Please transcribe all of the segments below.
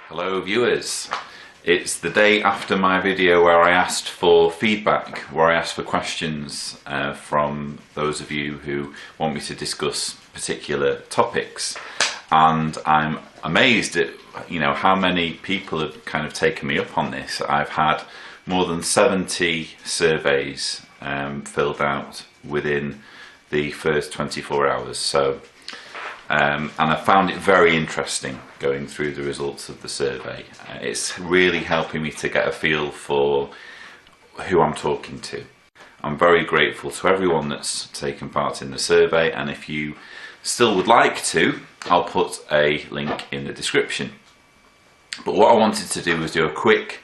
Hello viewers, it's the day after my video where I asked for feedback, where I asked for questions from those of you who want me to discuss particular topics, and I'm amazed at how many people have kind of taken me up on this. I've had more than 70 surveys filled out within the first 24 hours, so and I found it very interesting going through the results of the survey. It's really helping me to get a feel for who I'm talking to. I'm very grateful to everyone that's taken part in the survey, and if you still would like to, I'll put a link in the description. But what I wanted to do was do a quick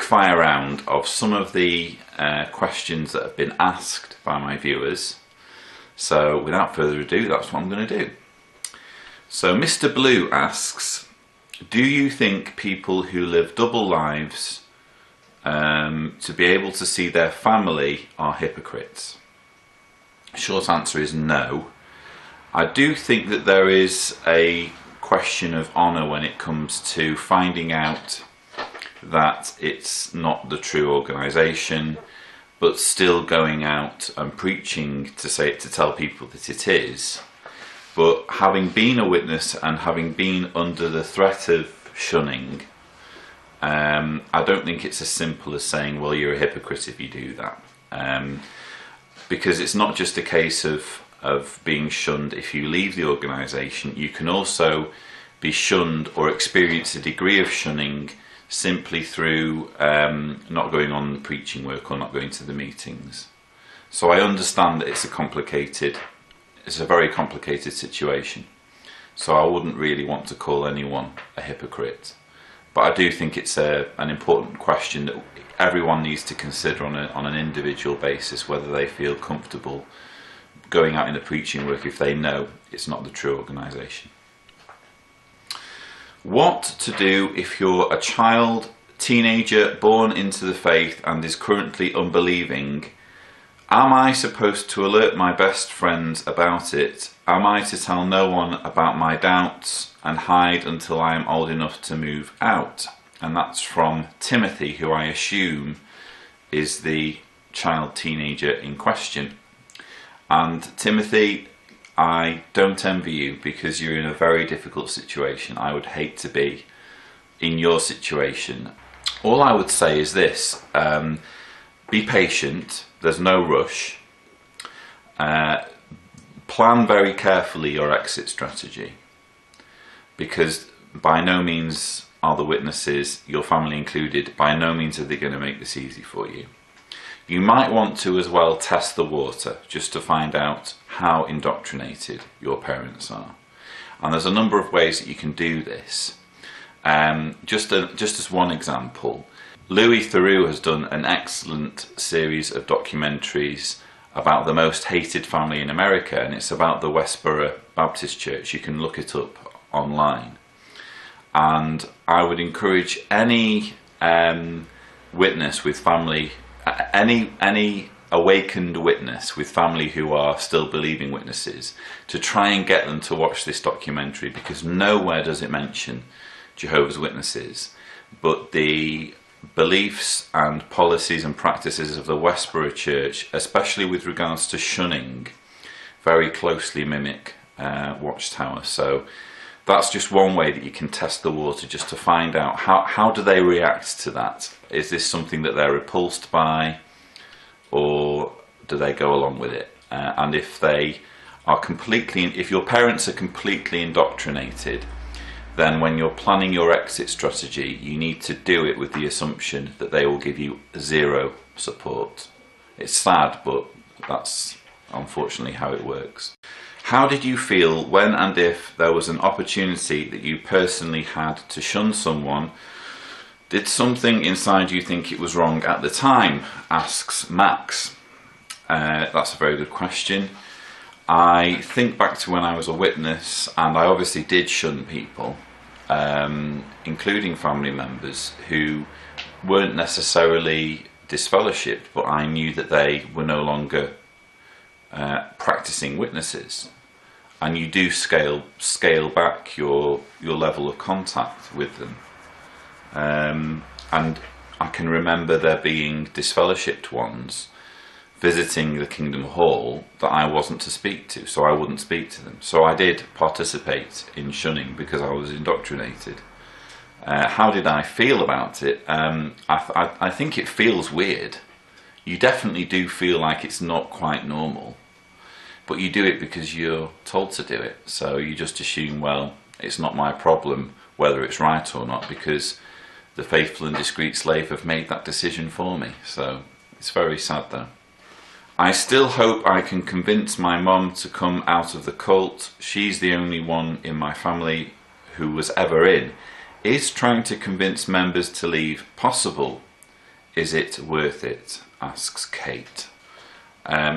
fire round of some of the questions that have been asked by my viewers. So without further ado, that's what I'm going to do. So Mr. Blue asks, do you think people who live double lives to be able to see their family are hypocrites? Short answer is no. I do think that there is a question of honour when it comes to finding out that it's not the true organisation, but still going out and preaching to tell people that it is. But having been a witness and having been under the threat of shunning, I don't think it's as simple as saying, well, you're a hypocrite if you do that. Because it's not just a case of being shunned if you leave the organisation. You can also be shunned or experience a degree of shunning simply through not going on the preaching work or not going to the meetings. So I understand that it's a very complicated situation. So I wouldn't really want to call anyone a hypocrite. But I do think it's an important question that everyone needs to consider on an individual basis, whether they feel comfortable going out in the preaching work if they know it's not the true organisation. What to do if you're a child, teenager, born into the faith and is currently unbelieving? Am I supposed to alert my best friends about it? Am I to tell no one about my doubts and hide until I am old enough to move out? And that's from Timothy, who I assume is the child teenager in question. And Timothy, I don't envy you, because you're in a very difficult situation. I would hate to be in your situation. All I would say is this, be patient, there's no rush. Plan very carefully your exit strategy, because by no means are the witnesses, your family included, by no means are they going to make this easy for you. You might want to as well test the water, just to find out how indoctrinated your parents are. And there's a number of ways that you can do this. Just as one example, Theroux has done an excellent series of documentaries about the most hated family in America, and it's about the Westboro Baptist Church. You can look it up online. And I would encourage any witness with family, any awakened witness with family who are still believing witnesses, to try and get them to watch this documentary, because nowhere does it mention Jehovah's Witnesses, but the beliefs and policies and practices of the Westboro Church, especially with regards to shunning, very closely mimic Watchtower. So that's just one way that you can test the water, just to find out how do they react to that. Is this something that they're repulsed by, or do they go along with it? And if they are if your parents are completely indoctrinated, then when you're planning your exit strategy, you need to do it with the assumption that they will give you zero support. It's sad, but that's unfortunately how it works. How did you feel when and if there was an opportunity that you personally had to shun someone? Did something inside you think it was wrong at the time? Asks Max. That's a very good question. I think back to when I was a witness, and I obviously did shun people, including family members who weren't necessarily disfellowshipped, but I knew that they were no longer practicing witnesses. and you do scale back your level of contact with them. And I can remember there being disfellowshipped ones visiting the Kingdom Hall that I wasn't to speak to, so I wouldn't speak to them. So I did participate in shunning because I was indoctrinated. How did I feel about it? I think it feels weird. You definitely do feel like it's not quite normal, but you do it because you're told to do it. So you just assume, well, it's not my problem whether it's right or not, because the faithful and discreet slave have made that decision for me. So it's very sad though. I still hope I can convince my mum to come out of the cult. She's the only one in my family who was ever in. Is trying to convince members to leave possible? Is it worth it? Asks Kate.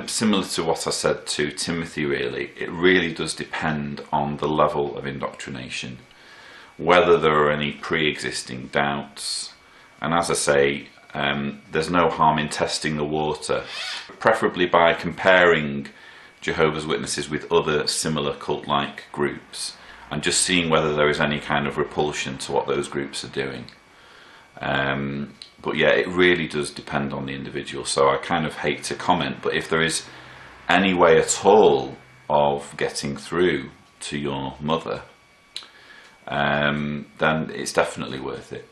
Similar to what I said to Timothy, really, it really does depend on the level of indoctrination, whether there are any pre-existing doubts, and as I say, there's no harm in testing the water, preferably by comparing Jehovah's Witnesses with other similar cult-like groups and just seeing whether there is any kind of repulsion to what those groups are doing. But yeah, it really does depend on the individual, so I kind of hate to comment, but if there is any way at all of getting through to your mother, then it's definitely worth it.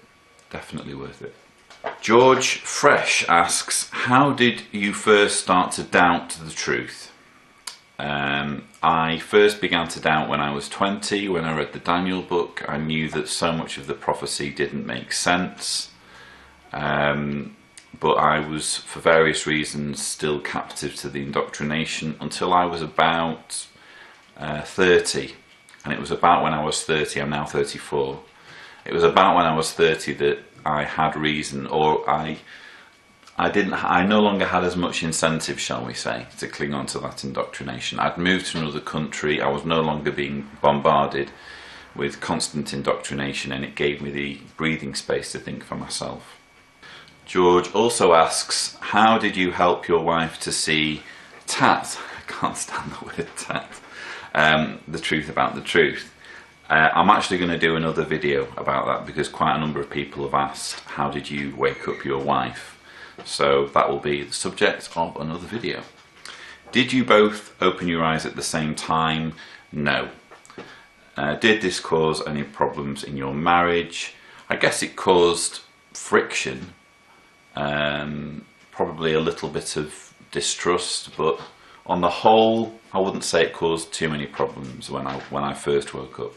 Definitely worth it. George Fresh asks, how did you first start to doubt the truth? I first began to doubt when I was 20, when I read the Daniel book. I knew that so much of the prophecy didn't make sense, but I was, for various reasons, still captive to the indoctrination until I was about 30. And it was about when I was 30, I'm now 34, it was about when I was 30 that I had reason, or I no longer had as much incentive, shall we say, to cling on to that indoctrination. I'd moved to another country, I was no longer being bombarded with constant indoctrination, and it gave me the breathing space to think for myself. George also asks, how did you help your wife to see tat? I can't stand the word tat. The truth about the truth. I'm actually going to do another video about that because quite a number of people have asked, how did you wake up your wife? So that will be the subject of another video. Did you both open your eyes at the same time? No. Did this cause any problems in your marriage? I guess it caused friction, probably a little bit of distrust, but on the whole, I wouldn't say it caused too many problems when I first woke up.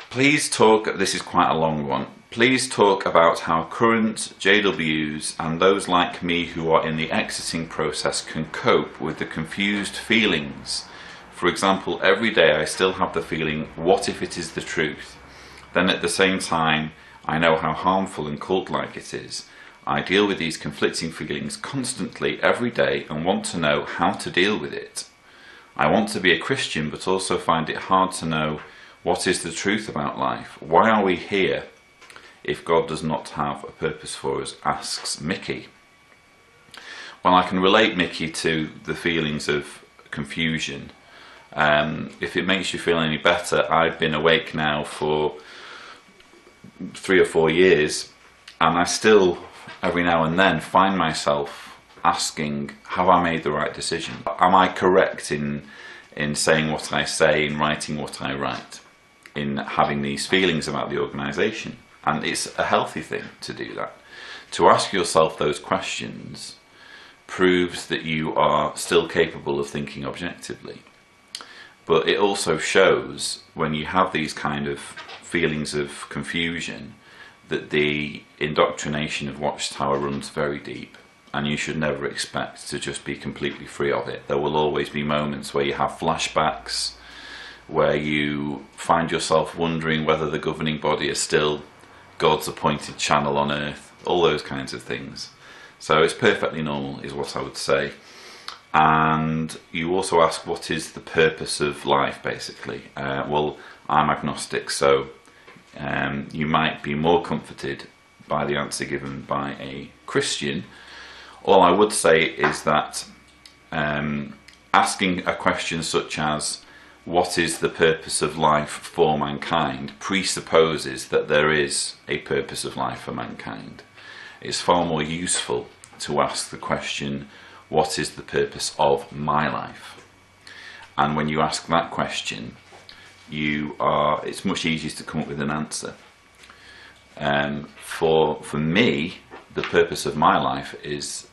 Please talk, this is quite a long one, please talk about how current JWs and those like me who are in the exiting process can cope with the confused feelings. For example, every day I still have the feeling, what if it is the truth? Then at the same time, I know how harmful and cult-like it is. I deal with these conflicting feelings constantly every day and want to know how to deal with it. I want to be a Christian but also find it hard to know what is the truth about life. Why are we here if God does not have a purpose for us? Asks Mickey. Well, I can relate, Mickey, to the feelings of confusion. If it makes you feel any better, I've been awake now for 3 or 4 years, and I still every now and then find myself asking, have I made the right decision? Am I correct in saying what I say, in writing what I write, in having these feelings about the organisation? And it's a healthy thing to do that. To ask yourself those questions proves that you are still capable of thinking objectively. But it also shows, when you have these kind of feelings of confusion, that the indoctrination of Watchtower runs very deep, and you should never expect to just be completely free of it. There will always be moments where you have flashbacks, where you find yourself wondering whether the governing body is still God's appointed channel on earth, all those kinds of things. So it's perfectly normal, is what I would say. And you also ask, what is the purpose of life, basically? Well, I'm agnostic, so you might be more comforted by the answer given by a Christian. All I would say is that asking a question such as, what is the purpose of life for mankind, presupposes that there is a purpose of life for mankind. It's far more useful to ask the question, what is the purpose of my life? And when you ask that question, it's much easier to come up with an answer. For me, the purpose of my life is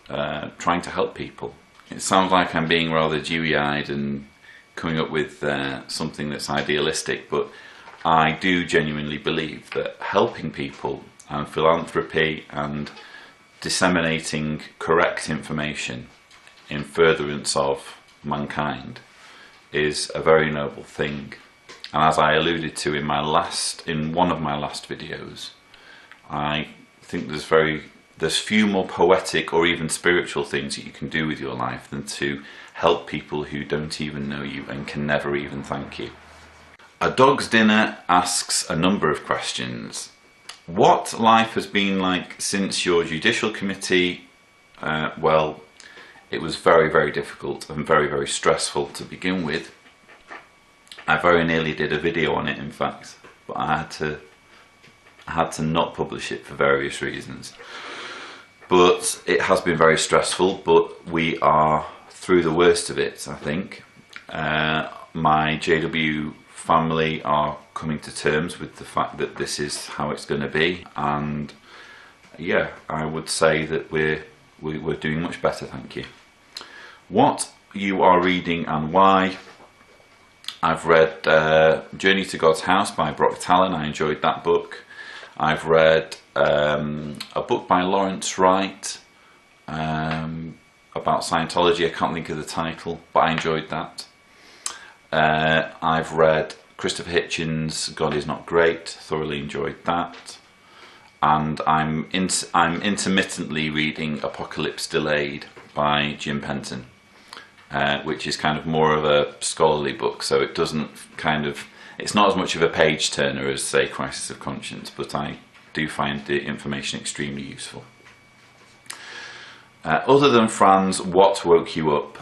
trying to help people. It sounds like I'm being rather dewy-eyed and coming up with something that's idealistic, but I do genuinely believe that helping people and philanthropy and disseminating correct information in furtherance of mankind is a very noble thing. And as I alluded to in one of my last videos, I think there's few more poetic or even spiritual things that you can do with your life than to help people who don't even know you and can never even thank you. A Dog's Dinner asks a number of questions. What life has been like since your judicial committee? Well, it was very, very difficult and very, very stressful to begin with. I very nearly did a video on it, in fact, but I had to not publish it for various reasons. But it has been very stressful, but we are through the worst of it, I think. My JW family are coming to terms with the fact that this is how it's going to be, and yeah, I would say that we're doing much better, thank you. What you are reading and why? I've read Journey to God's House by Brock Talon. I enjoyed that book. I've read a book by Lawrence Wright about Scientology. I can't think of the title, but I enjoyed that. I've read Christopher Hitchens' God Is Not Great. Thoroughly enjoyed that. And I'm intermittently reading Apocalypse Delayed by Jim Penton, which is kind of more of a scholarly book, so it doesn't it's not as much of a page turner as, say, Crisis of Conscience, but I do find the information extremely useful. Other than Franz, what woke you up?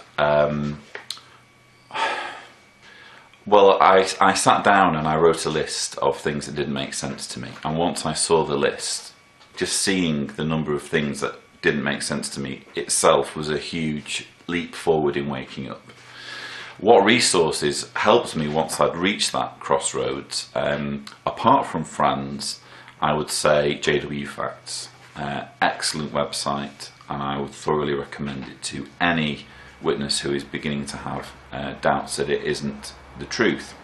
Well, I sat down and I wrote a list of things that didn't make sense to me, and once I saw the list, just seeing the number of things that didn't make sense to me itself was a huge leap forward in waking up. What resources helped me once I'd reached that crossroads? Apart from Franz, I would say JW Facts. Excellent website, and I would thoroughly recommend it to any witness who is beginning to have doubts that it isn't the truth.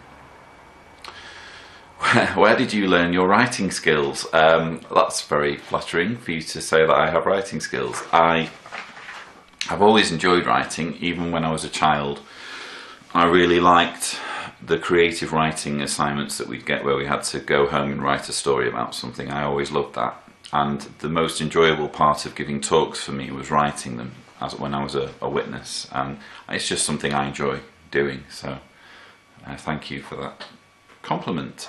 Where did you learn your writing skills? That's very flattering for you to say that I have writing skills. I've always enjoyed writing, even when I was a child. I really liked the creative writing assignments that we'd get where we had to go home and write a story about something. I always loved that. And the most enjoyable part of giving talks for me was writing them when I was a witness. And it's just something I enjoy doing. So thank you for that compliment.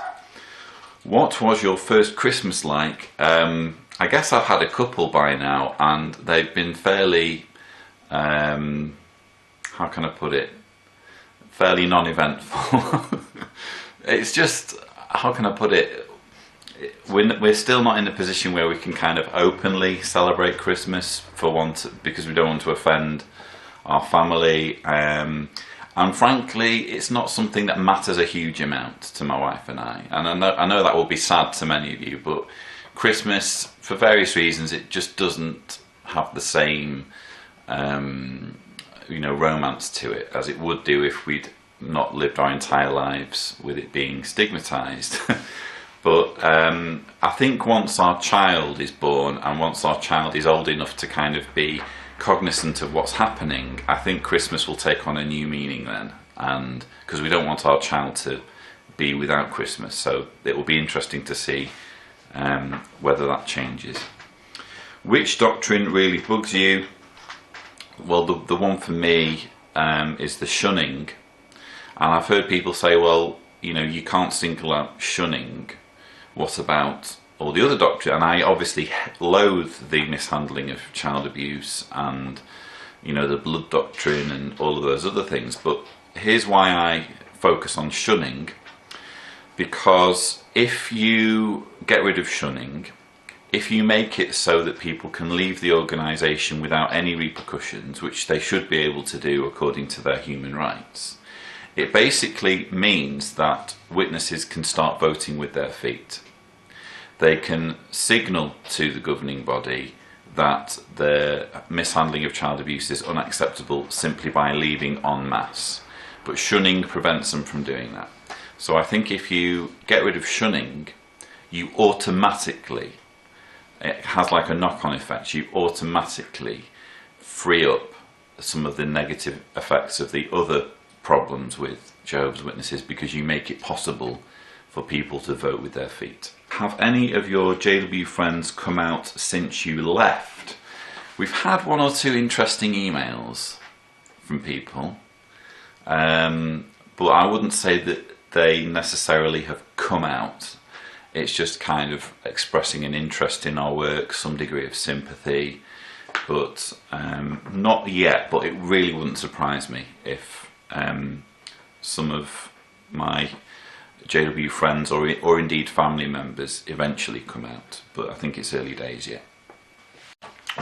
What was your first Christmas like? I guess I've had a couple by now, and they've been fairly, how can I put it, fairly non-eventful. It's just, how can I put it, we're still not in a position where we can kind of openly celebrate Christmas because we don't want to offend our family, and frankly it's not something that matters a huge amount to my wife and I know that will be sad to many of you, but Christmas, for various reasons, it just doesn't have the same romance to it as it would do if we'd not lived our entire lives with it being stigmatized. But I think once our child is born and once our child is old enough to kind of be cognizant of what's happening, I think Christmas will take on a new meaning then, and because we don't want our child to be without Christmas, so it will be interesting to see whether that changes. Which doctrine really bugs you? Well, the one for me is the shunning, and I've heard people say, well, you can't single out shunning. What about all the other doctrine? And I obviously loathe the mishandling of child abuse and you know, the blood doctrine and all of those other things. But here's why I focus on shunning, because if you get rid of shunning, if you make it so that people can leave the organisation without any repercussions, which they should be able to do according to their human rights, it basically means that witnesses can start voting with their feet. They can signal to the governing body that the mishandling of child abuse is unacceptable simply by leaving en masse. But shunning prevents them from doing that. So I think if you get rid of shunning, you automatically, it has like a knock-on effect, you automatically free up some of the negative effects of the other problems with Jehovah's Witnesses, because you make it possible for people to vote with their feet. Have any of your JW friends come out since you left? We've had one or two interesting emails from people, but I wouldn't say that they necessarily have come out. It's just kind of expressing an interest in our work, some degree of sympathy, but not yet. But it really wouldn't surprise me if some of my JW friends or indeed family members eventually come out, but I think it's early days yet.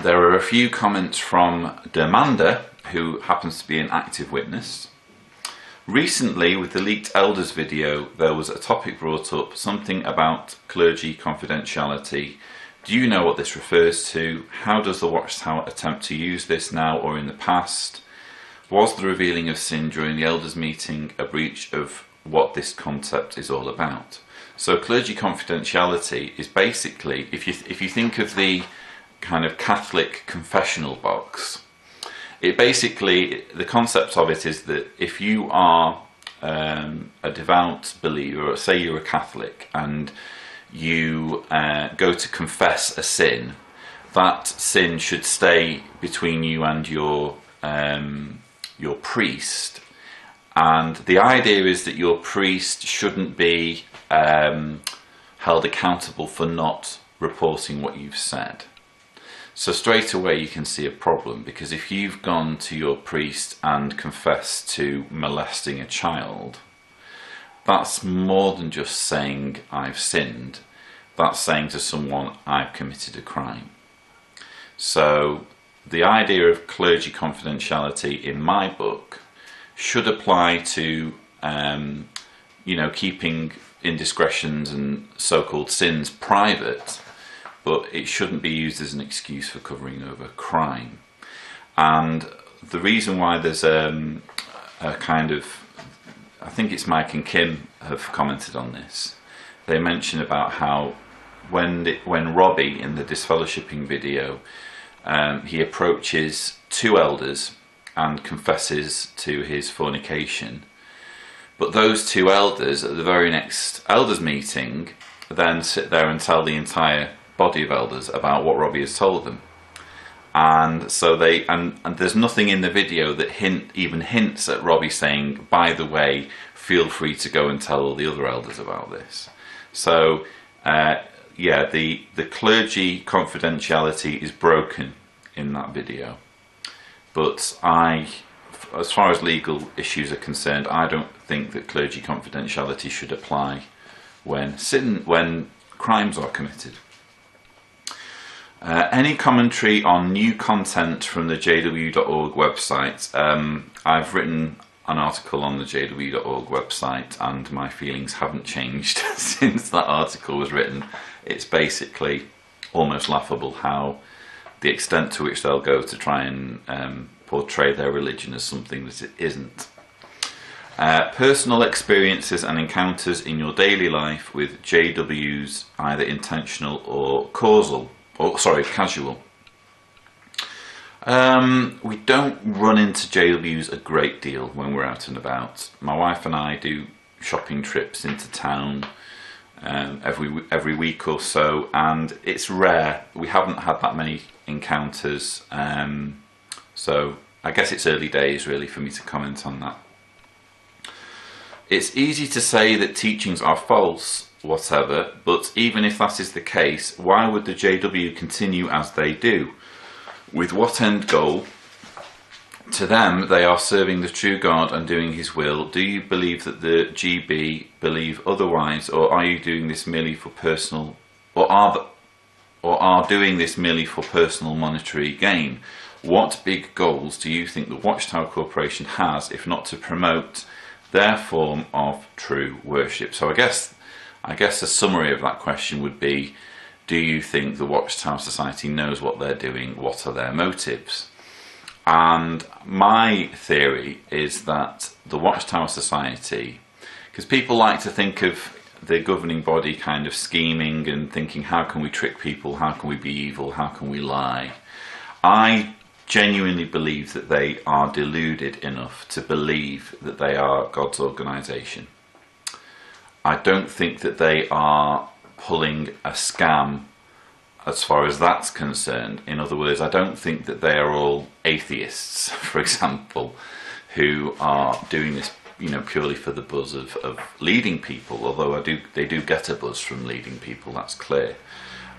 There are a few comments from Demanda, who happens to be an active witness. Recently, with the leaked elders video, there was a topic brought up, something about clergy confidentiality. Do you know what this refers to? How does the Watchtower attempt to use this now or in the past? Was the revealing of sin during the elders meeting a breach of what this concept is all about? So clergy confidentiality is basically, if you think of the kind of Catholic confessional box, it basically, the concept of it is that if you are a devout believer, or say you're a Catholic, and you go to confess a sin, that sin should stay between you and your priest. And the idea is that your priest shouldn't be held accountable for not reporting what you've said. So straight away you can see a problem, because if you've gone to your priest and confessed to molesting a child, that's more than just saying I've sinned. That's saying to someone I've committed a crime. So the idea of clergy confidentiality in my book should apply to keeping indiscretions and so-called sins private, but it shouldn't be used as an excuse for covering over crime. And the reason why there's a kind of, I think it's Mike and Kim have commented on this. They mention about how when Robbie, in the disfellowshipping video, he approaches two elders and confesses to his fornication, but those two elders at the very next elders meeting then sit there and tell the entire body of elders about what Robbie has told them. And so and there's nothing in the video that even hints at Robbie saying, by the way, feel free to go and tell all the other elders about this. So the clergy confidentiality is broken in that video. But as far as legal issues are concerned, I don't think that clergy confidentiality should apply when crimes are committed. Any commentary on new content from the jw.org website? I've written an article on the jw.org website, and my feelings haven't changed since that article was written. It's basically almost laughable how the extent to which they'll go to try and portray their religion as something that it isn't. Personal experiences and encounters in your daily life with JWs, either intentional or casual. We don't run into JWs a great deal when we're out and about. My wife and I do shopping trips into town every week or so, and it's rare. We haven't had that many encounters, so I guess it's early days really for me to comment on that. It's easy to say that teachings are false, whatever, but even if that is the case, why would the JW continue as they do? With what end goal? To them, they are serving the true God and doing his will. Do you believe that the GB believe otherwise, or are you doing this merely for personal, or are doing this merely for personal monetary gain? What big goals do you think the Watchtower Corporation has, if not to promote their form of true worship? So I guess a summary of that question would be, do you think the Watchtower Society knows what they're doing? What are their motives? And my theory is that the Watchtower Society, because people like to think of the governing body kind of scheming and thinking, how can we trick people, how can we be evil, how can we lie? I genuinely believe that they are deluded enough to believe that they are God's organisation. I don't think that they are pulling a scam as far as that's concerned. In other words, I don't think that they are all atheists, for example, who are doing this, purely for the buzz of leading people, although they do get a buzz from leading people, that's clear.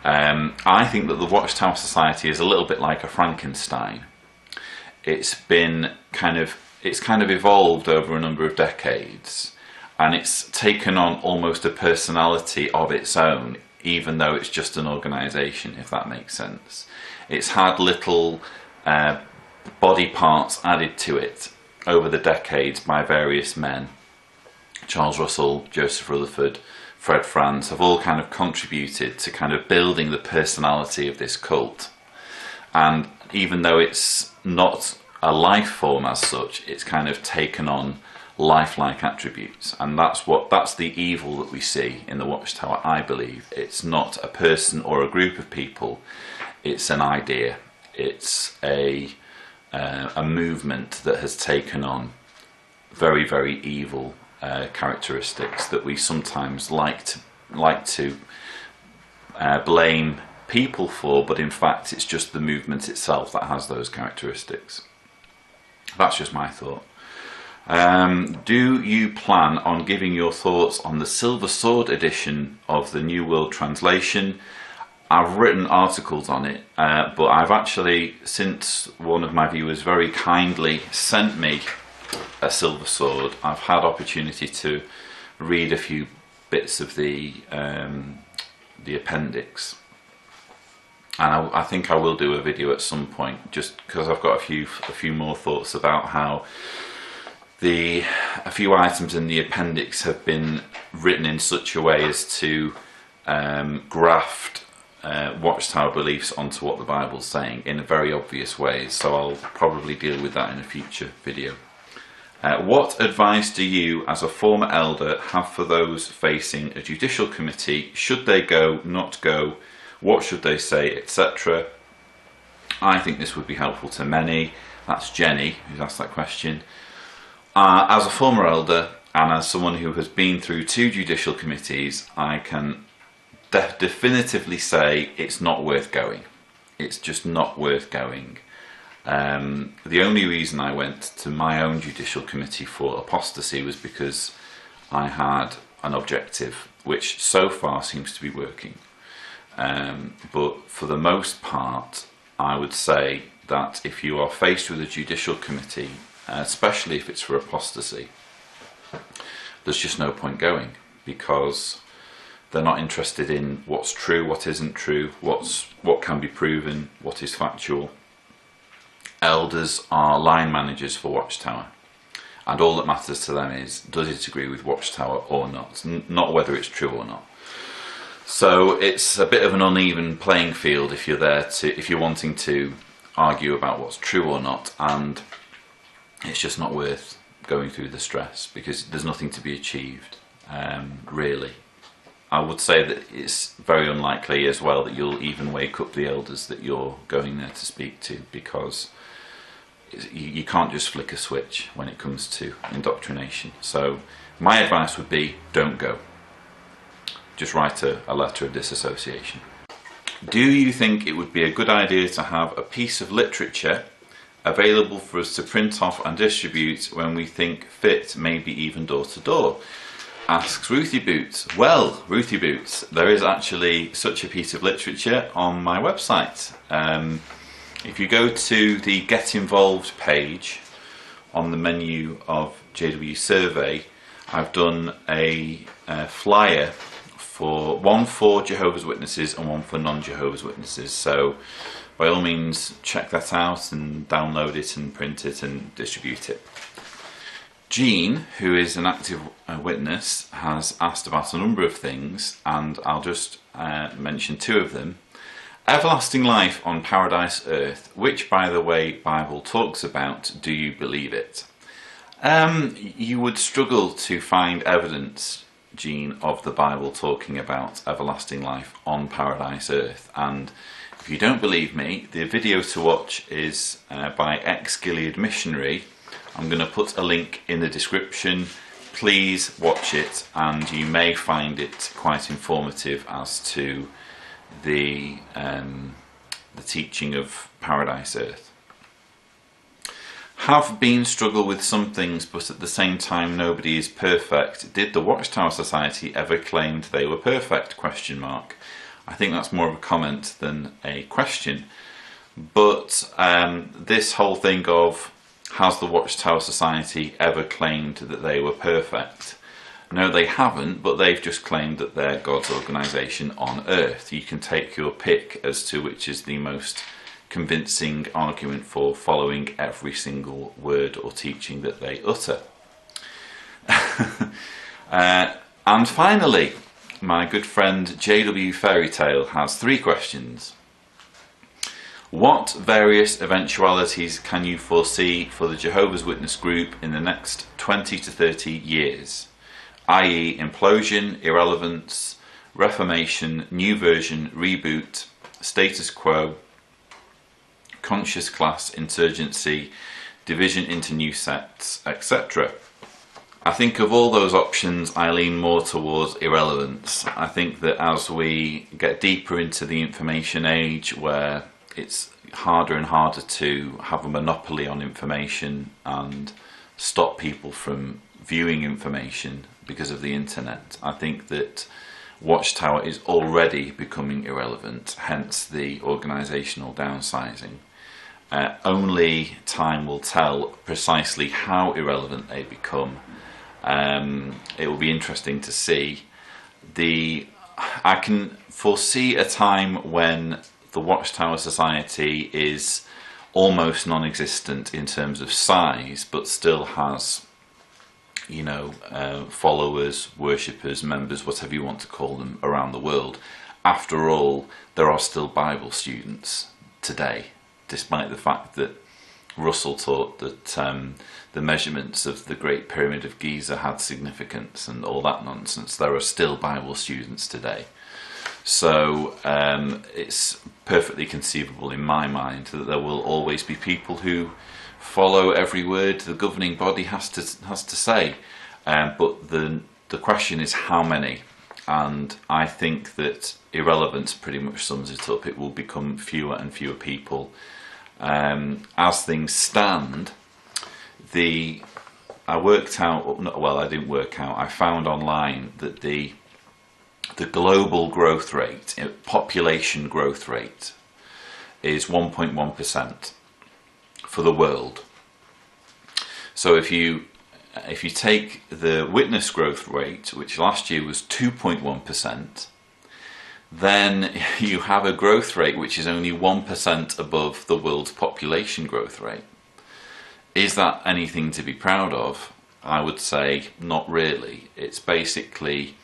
I think that the Watchtower Society is a little bit like a Frankenstein. It's kind of evolved over a number of decades, and it's taken on almost a personality of its own, even though it's just an organisation, if that makes sense. It's had little body parts added to it over the decades by various men. Charles Russell, Joseph Rutherford, Fred Franz have all kind of contributed to kind of building the personality of this cult. And even though it's not a life form as such, it's kind of taken on lifelike attributes, and that's the evil that we see in the Watchtower, I believe. It's not a person or a group of people, it's an idea, it's a movement that has taken on very, very evil characteristics that we sometimes like to blame people for, but in fact it's just the movement itself that has those characteristics. That's just my thought. Do you plan on giving your thoughts on the Silver Sword edition of the New World Translation? I've written articles on it, but I've actually, since one of my viewers very kindly sent me a Silver Sword, I've had opportunity to read a few bits of the appendix. And I think I will do a video at some point, just because I've got a few more thoughts about how a few items in the appendix have been written in such a way as to graft Watchtower beliefs onto what the Bible's saying in a very obvious way. So I'll probably deal with that in a future video. What advice do you, as a former elder, have for those facing a judicial committee? Should they go, not go? What should they say, etc.? I think this would be helpful to many. That's Jenny who's asked that question. As a former elder and as someone who has been through 2 judicial committees, I can definitively say it's not worth going. It's just not worth going. The only reason I went to my own judicial committee for apostasy was because I had an objective, which so far seems to be working. But for the most part, I would say that if you are faced with a judicial committee, especially if it's for apostasy, there's just no point going, because they're not interested in what's true, what isn't true, what can be proven, what is factual. Elders are line managers for Watchtower, and all that matters to them is, does it agree with Watchtower or not, not whether it's true or not. So it's a bit of an uneven playing field if you're wanting to argue about what's true or not, and it's just not worth going through the stress, because there's nothing to be achieved, really. I would say that it's very unlikely as well that you'll even wake up the elders that you're going there to speak to, because you can't just flick a switch when it comes to indoctrination. So my advice would be, don't go. Just write a letter of disassociation. Do you think it would be a good idea to have a piece of literature available for us to print off and distribute when we think fit, maybe even door to door? Asks Ruthie Boots. Well, Ruthie Boots, there is actually such a piece of literature on my website. If you go to the Get Involved page on the menu of JW Survey, I've done a flyer for one for Jehovah's Witnesses and one for non-Jehovah's Witnesses. So by all means check that out and download it and print it and distribute it. Jean, who is an active witness, has asked about a number of things, and I'll just mention two of them. Everlasting life on paradise earth, which by the way Bible talks about, do you believe it? You would struggle to find evidence, Jean, of the Bible talking about everlasting life on paradise earth, and if you don't believe me, the video to watch is by ex-Gilead missionary. I'm going to put a link in the description. Please watch it, and you may find it quite informative as to the teaching of paradise earth. Have been struggle with some things, but at the same time nobody is perfect. Did the Watchtower Society ever claim they were perfect? Question mark. I think that's more of a comment than a question. But this whole thing of has the Watchtower Society ever claimed that they were perfect? No, they haven't, but they've just claimed that they're God's organisation on earth. You can take your pick as to which is the most convincing argument for following every single word or teaching that they utter. And finally, my good friend JW Fairytale has three questions. What various eventualities can you foresee for the Jehovah's Witness group in the next 20 to 30 years? I.e. implosion, irrelevance, reformation, new version, reboot, status quo, conscious class, insurgency, division into new sects, etc. I think of all those options, I lean more towards irrelevance. I think that as we get deeper into the information age, where it's harder and harder to have a monopoly on information and stop people from viewing information because of the internet, I think that Watchtower is already becoming irrelevant, hence the organisational downsizing. Only time will tell precisely how irrelevant they become. It will be interesting to see. I can foresee a time when the Watchtower Society is almost non-existent in terms of size, but still has, you know, followers, worshippers, members, whatever you want to call them, around the world. After all, there are still Bible students today, despite the fact that Russell taught that the measurements of the Great Pyramid of Giza had significance and all that nonsense. There are still Bible students today. So it's perfectly conceivable in my mind that there will always be people who follow every word the governing body has to say. But the question is how many? And I think that irrelevance pretty much sums it up. It will become fewer and fewer people. As things stand, I found online that the global growth rate, population growth rate, is 1.1% for the world. So if you take the witness growth rate, which last year was 2.1%, then you have a growth rate which is only 1% above the world's population growth rate. Is that anything to be proud of? I would say not really. It's basically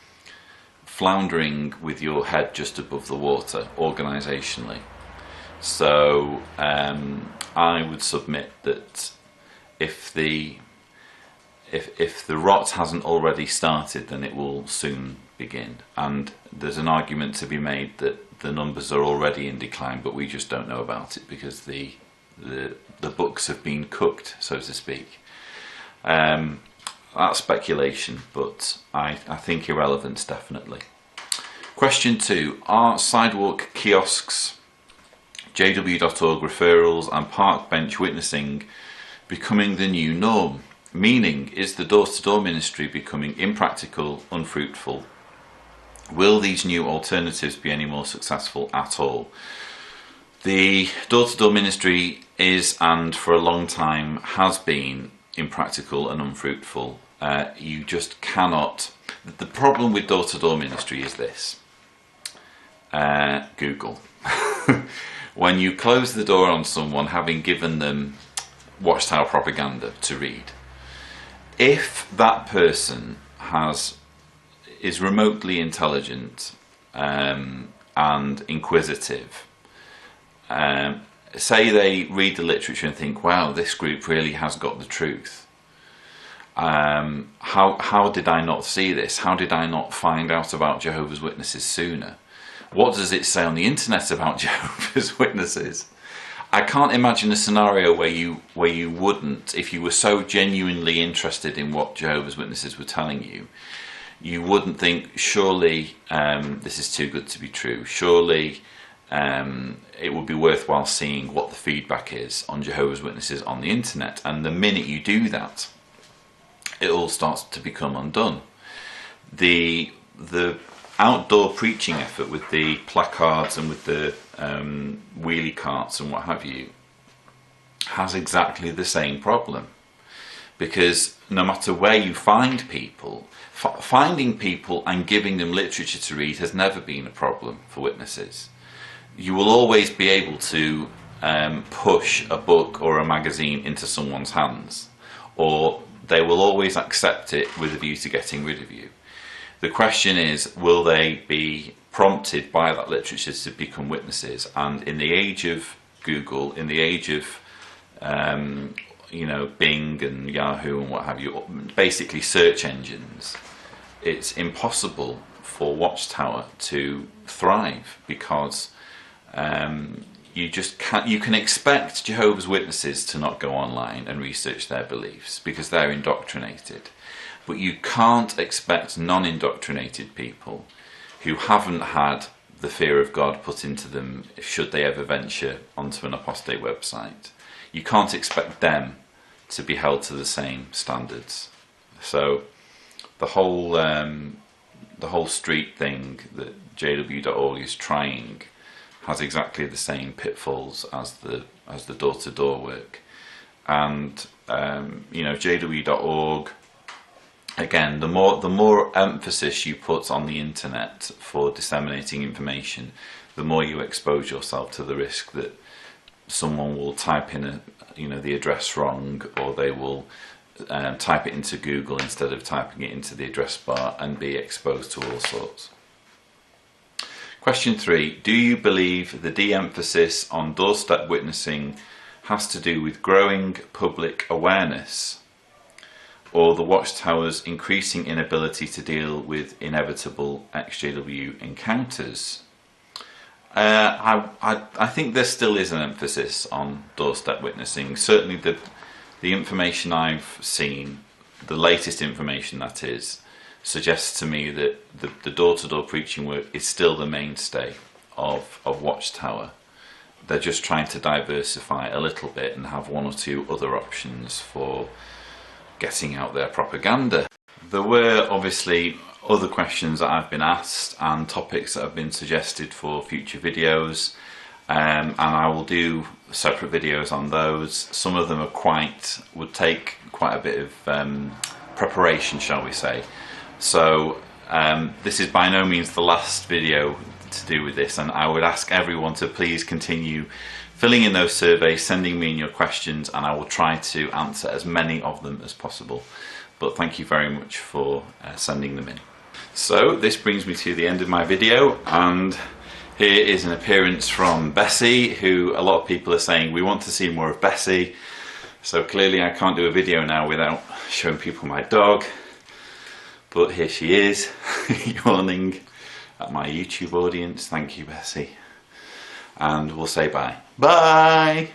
floundering with your head just above the water organisationally. So I would submit that if the rot hasn't already started, then it will soon begin. And there's an argument to be made that the numbers are already in decline, but we just don't know about it because the books have been cooked, so to speak. That's speculation, but I think irrelevance definitely. Question 2. Are sidewalk kiosks, jw.org referrals and park bench witnessing becoming the new norm? Meaning, is the door-to-door ministry becoming impractical, unfruitful? Will these new alternatives be any more successful at all? The door-to-door ministry is, and for a long time has been, impractical and unfruitful. You just cannot. The problem with door-to-door ministry is this. Google. When you close the door on someone having given them Watchtower propaganda to read, if that person is remotely intelligent and inquisitive, say they read the literature and think, wow, this group really has got the truth. How did I not see this? How did I not find out about Jehovah's Witnesses sooner? What does it say on the internet about Jehovah's Witnesses? I can't imagine a scenario where you wouldn't, if you were so genuinely interested in what Jehovah's Witnesses were telling you, you wouldn't think, surely this is too good to be true. Surely it would be worthwhile seeing what the feedback is on Jehovah's Witnesses on the internet. And the minute you do that, it all starts to become undone. The outdoor preaching effort with the placards and with the wheelie carts and what have you has exactly the same problem, because no matter where you find people, finding people and giving them literature to read has never been a problem for witnesses. You will always be able to push a book or a magazine into someone's hands, or they will always accept it with a view to getting rid of you. The question is, will they be prompted by that literature to become witnesses? And in the age of Google, in the age of Bing and Yahoo and what have you, basically search engines, it's impossible for Watchtower to thrive, because you just can't. You can expect Jehovah's Witnesses to not go online and research their beliefs because they're indoctrinated. But you can't expect non-indoctrinated people who haven't had the fear of God put into them, should they ever venture onto an apostate website, you can't expect them to be held to the same standards. So the whole street thing that JW.org is trying has exactly the same pitfalls as the door-to-door work. And JW.org, again, the more emphasis you put on the internet for disseminating information, the more you expose yourself to the risk that someone will type in the address wrong, or they will type it into Google instead of typing it into the address bar and be exposed to all sorts. Question 3. Do you believe the de-emphasis on doorstep witnessing has to do with growing public awareness, or the Watchtower's increasing inability to deal with inevitable XJW encounters? I think there still is an emphasis on doorstep witnessing. Certainly the information I've seen, the latest information that is, suggests to me that the door-to-door preaching work is still the mainstay of Watchtower. They're just trying to diversify a little bit and have one or two other options for getting out their propaganda. There were obviously other questions that I've been asked and topics that have been suggested for future videos, and I will do separate videos on those. Some of them would take quite a bit of preparation, shall we say. So this is by no means the last video to do with this, and I would ask everyone to please continue filling in those surveys, sending me in your questions, and I will try to answer as many of them as possible. But thank you very much for sending them in. So this brings me to the end of my video, and here is an appearance from Bessie, who a lot of people are saying we want to see more of Bessie. So clearly I can't do a video now without showing people my dog. But here she is, yawning at my YouTube audience. Thank you, Bessie. And we'll say bye. Bye!